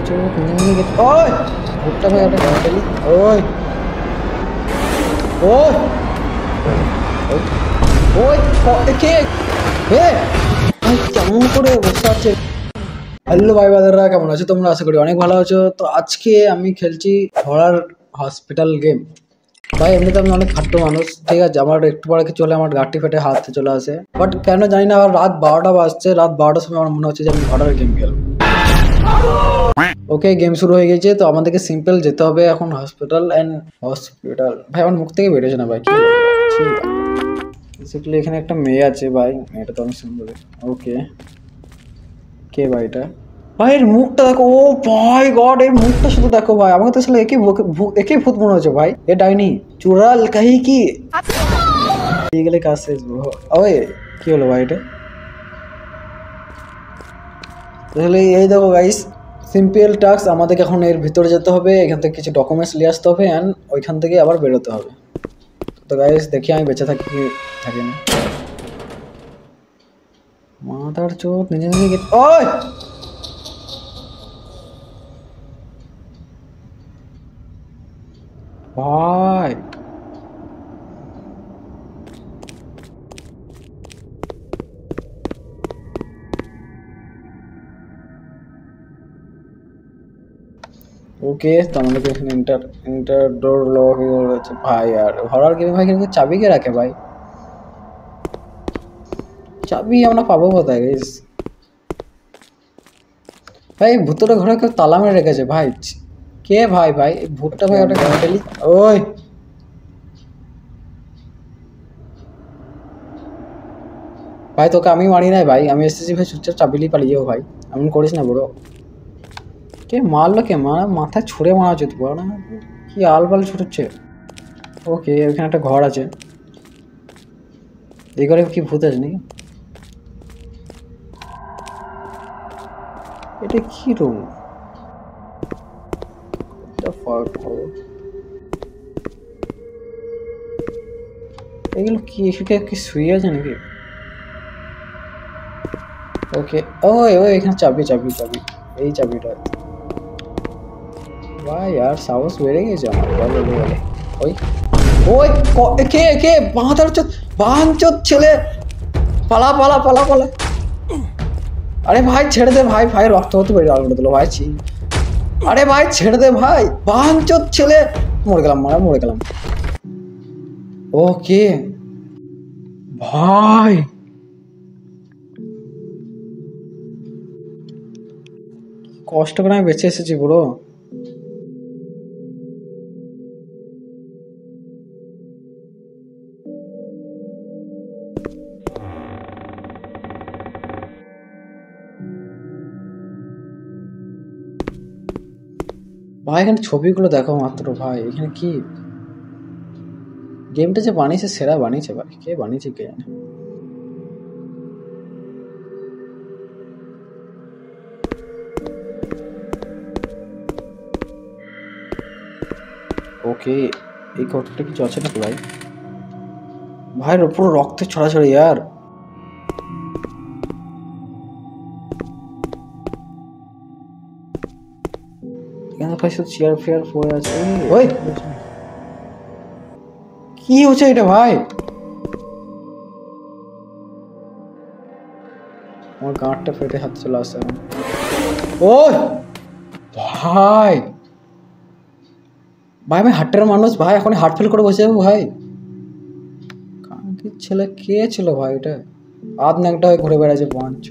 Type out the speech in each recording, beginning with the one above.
চোখ নিয়ে গেছে। ওই ভুট্টা ভাই একটা গাড়ি চালি। ওই ওই ওই কে হে ভাই কেমন করে বসে আছে? হ্যালো ভাই বাদাররা, কেমন আছো তোমরা? আশা করি অনেক ভালো আছো। তো আজকে আমি খেলছি হরার হসপিটাল গেম। ভাই এমনিতে আমি অনেক খাট্ট মানুষ, ঠিক আছে? আমার একটু পরে কিছু হলে আমার গাঁটটি ফেটে হাতে চলে আসে, বাট কেন জানি না রাত 12টা বাজছে, রাত 12টার সময় আমার মনে হচ্ছে যে আমি হরার গেম খেলবো। ওকে, গেম শুরু হয়ে গেছে। তো আমাদেরকে সিম্পল যেতে হবে এখন হসপিটাল ভাই আমার মুখ থেকে বেরোছে না ভাই, কি বেসিক্যালি এখানে একটা মেয়ে আছে ভাই, মেয়েটা তো আমি সুন্দর। ওকে, কে ভাই এটা? ভাই এর মুখটা দেখো, ও ভাই গড, এর মুখটা শুধু দেখো ভাই, আমাকে তো আসলে একই ভূত মনে হচ্ছে ভাই। এ ডাইনি চুড়াল কাহি কি দিয়ে গেলে কাজ শেষ। ওই কি হলো ভাই এটা? তাহলে এই দেখো গাইস, সিম্পল টাস্ক। আমাদেরকে এখন এর ভিতরে যেতে হবে, এখান থেকে কিছু ডকুমেন্টস নিয়ে আসতে হবে অ্যান্ড ওইখান থেকে আবার বেরোতে হবে। তো গাইস দেখি আমি বেঁচে থাকি কি থাকি না। মাথার চোখ নিজে নিজে গেছে। ওই ভাই ওকে, তো আমাদেরকে এখানে ইন্টার ডোর লক আছে ভাই। আর হরার গেমে ভাই কিন্তু চাবি কে রাখে ভাই? চাবি আমরা পাবো কোথায় গাইস? ভাই ভূতটা ঘরে কেউ তালা মেরে রেখেছে ভাই। কে ভাই? ভাই ভূতটা ভাই ওটা ফেলি। ওই ভাই তোকে আমি মারি নাই ভাই, আমি এসেছি ভাই চুপচাপ চাবিলি পালিয়ে যাও ভাই, এমন করিস না বড়। কে মারলো? কে মাথায় ছুঁড়ে মারা উচিত বড় না, কি আলবাল ছুটছে। ওকে, ওখানে একটা ঘর আছে, এই ঘরে কি ভূত আছে নাকি? এটা কি রুম? এগুলো কি এখানে কি শুয়ে আছে নাকি? ওকে, ওই ওই এখানে চাবি চাবি চাবি, এই চাবিটা ভাই। আর সাহস বেড়ে গেছে আমার, বলো বলো। ওই ওই কে কে বাহানচোদ ছেলে, পালা পালা পালা পালা। আরে ভাই ছেড়ে দে ভাই, ভাই রক্ত হতে বেরিয়ে আলো করে দিল ভাই। আরে ভাই ছেড়ে দে ভাই, বাহানচোদ ছেলে। মরে গেলাম, মরে গেলাম। ওকে ভাই, কষ্ট করে আমি বেঁচে এসেছি পুরো। ভাই এখানে ছবিগুলো দেখো মাত্র ভাই, এখানে কি গেমটা যে বানিয়েছে সেরা বানিয়েছে ভাই, কে বানিয়েছে কে জানে। ওকে, এই ঘরটা কিছু আছে নাকি ভাই? ভাইয়ের পুরো রক্তের ছড়াছড়ি ইয়ার। এখানে ভাই শুধু চেয়ার ফেয়ার পড়ে আছে। ওই কি হচ্ছে এটা ভাই? আমার গাঁটটা ফেটে হাত চলে আসছে। ওই ভাই, ভাই আমি হার্টের মানুষ ভাই, এখন হার্ট ফেল করে বসে যাবো ভাই। কানকির ছেলে কে ছিল ভাই এটা? আধ ন্যাংটা হয়ে ঘুরে বেড়াচ্ছে পঞ্চ।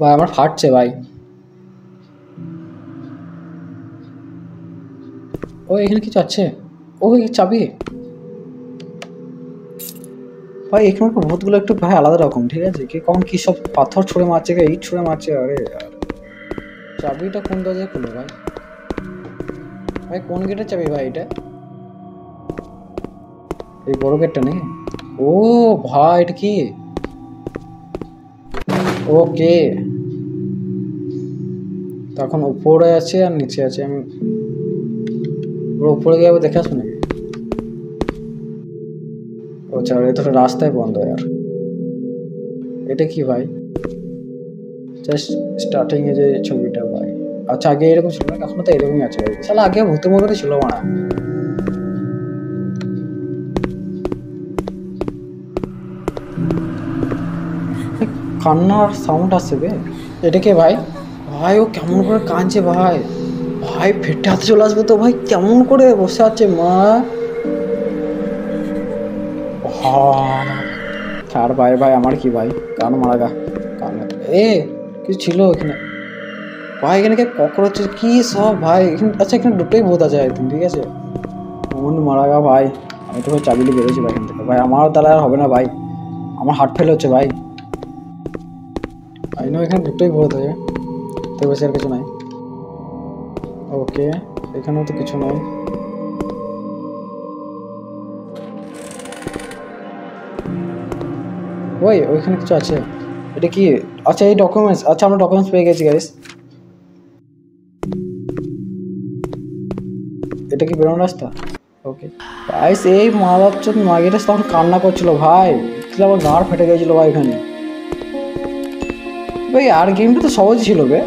ভাই আমার ফাটছে ভাই। ও এখানে কিছু আছে, ওই চাবি ভাই। এখানকার ভূতগুলো একটু ভাই আলাদা রকম, ঠিক আছে? কি কখন কি সব পাথর ছুঁড়ে মারছে, ইট ছুঁড়ে মারছে। আরে চাবিটা কোন দরজায় খুলবে ভাই? ভাই কোন গেটের চাবি ভাই এটা? এই বড় গেটটা নেই? ও ভাই এটা কি? ওকে তো এখন উপরে আছে আর নিচে আছে, আমি উপরে গিয়ে দেখে আসবো নাকি? ও আচ্ছা, এটা তো রাস্তায় বন্ধ यार। এটা কি ভাই? জাস্ট স্টার্টিং এ যে ছবিটা ভাই, আচ্ছা আগে এরকম ছিল না, এখন তো এরকমই আছে ভাই। শালা আগে ভূতের মতনই ছিল মানা। কান্নার সাউন্ড আসছে বে। এটা কে ভাই? ভাই ও কেমন করে কাঁদছে ভাই, ভাই ফেটে হাতে চলে আসবে তো ভাই। কেমন করে বসে আছে মা? ছাড় ভাই, ভাই আমার কি ভাই, কান মারা গা কান। এ কিছু ছিল এখানে ভাই, এখানে কে ককরোচ কি সব ভাই এখানে? আচ্ছা এখানে দুটোই ভূত আছে একদম, ঠিক আছে। মন মারা গা ভাই, আমি তো ভাই চাবিলে বেরোছি ভাই এখান থেকে ভাই। আমার তাহলে আর হবে না ভাই, আমার হার্ট ফেল হচ্ছে ভাই। আই নো এখানে দুটোই ভূত আছে, তো বেশি আর কিছু নাই। ওকে এখানেও তো কিছু নাই। ওই ওইখানে কিছু আছে, এটা কি? আচ্ছা এই ডকুমেন্টস, আচ্ছা আমরা ডকুমেন্টস পেয়ে গেছি গাইস। এটা কি বেরোনোর রাস্তা? ওকে গাইস, এই মাদারচোদ মাগিটা তখন কান্না করছিল ভাই, আমার গাঁড় ফেটে গেছিল ভাই এখানে ভাই। আর গেমটা তো সহজ ছিল বে।